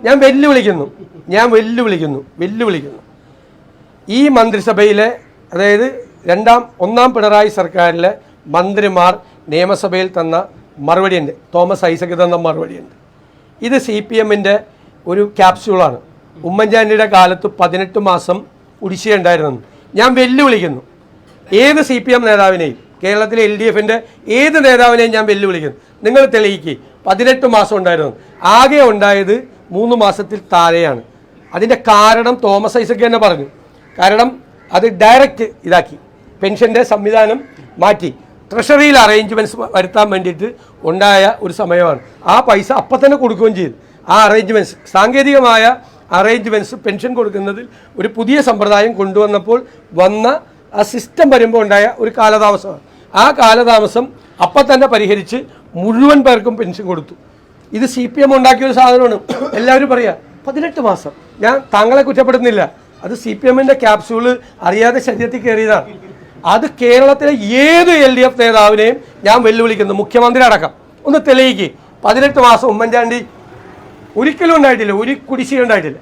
ഞാൻ വെല്ലുവിളിക്കുന്നു. ഈ മന്ത്രിസഭയിലെ, അതായത് ഒന്നാം പിണറായി സർക്കാരിലെ മന്ത്രിമാർ നിയമസഭയിൽ തന്ന മറുപടിയുണ്ട്, തോമസ് ഐസക് തന്ന മറുപടിയുണ്ട്. ഇത് CPMൻ്റെ ഒരു ക്യാപ്സ്യൂളാണ്. ഉമ്മൻചാണ്ടിയുടെ കാലത്ത് 18 മാസം കുടിശ്ശികയുണ്ടായിരുന്നു. ഞാൻ വെല്ലുവിളിക്കുന്നു ഏത് CPM നേതാവിനെയും, കേരളത്തിലെ LDFൻ്റെ ഏത് നേതാവിനെയും ഞാൻ വെല്ലുവിളിക്കുന്നു. നിങ്ങൾ തെളിയിക്കുക 18 മാസം ഉണ്ടായിരുന്നു. ആകെ ഉണ്ടായത് 3 മാസത്തിൽ താഴെയാണ്. അതിൻ്റെ കാരണം തോമസ് ഐസക് തന്നെ പറഞ്ഞു. കാരണം അത് ഡയറക്റ്റ് ഇതാക്കി, പെൻഷൻ്റെ സംവിധാനം മാറ്റി, ട്രഷറിയിൽ അറേഞ്ച്മെൻറ്റ്സ് വരുത്താൻ വേണ്ടിയിട്ട് ഉണ്ടായ ഒരു സമയമാണ്. ആ പൈസ അപ്പം തന്നെ കൊടുക്കുകയും ചെയ്തു. ആ അറേഞ്ച്മെൻറ്റ്സ്, സാങ്കേതികമായ അറേഞ്ച്മെൻറ്റ്സ്, പെൻഷൻ കൊടുക്കുന്നതിൽ ഒരു പുതിയ സമ്പ്രദായം കൊണ്ടുവന്നപ്പോൾ വന്ന ആ സിസ്റ്റം വരുമ്പോൾ ഉണ്ടായ ഒരു കാലതാമസമാണ്. ആ കാലതാമസം അപ്പം തന്നെ പരിഹരിച്ച് മുഴുവൻ പേർക്കും പെൻഷൻ കൊടുത്തു. ഇത് CPM ഉണ്ടാക്കിയൊരു സാധനമാണ്. എല്ലാവരും പറയുക 18 മാസം. ഞാൻ താങ്കളെ കുറ്റപ്പെടുന്നില്ല, അത് CPMൻ്റെ ക്യാപ്സ്യൂള് അറിയാതെ ശരീരത്തിൽ കയറിയതാണ്. അത് കേരളത്തിലെ ഏത് LDF നേതാവിനെയും ഞാൻ വെല്ലുവിളിക്കുന്നു, മുഖ്യമന്ത്രി അടക്കം. ഒന്ന് തെളിയിക്കുക 18 മാസം ഉമ്മൻചാണ്ടി ഒരിക്കലും ഉണ്ടായിട്ടില്ല, ഒരു കുടിശ്ശിക ഉണ്ടായിട്ടില്ല.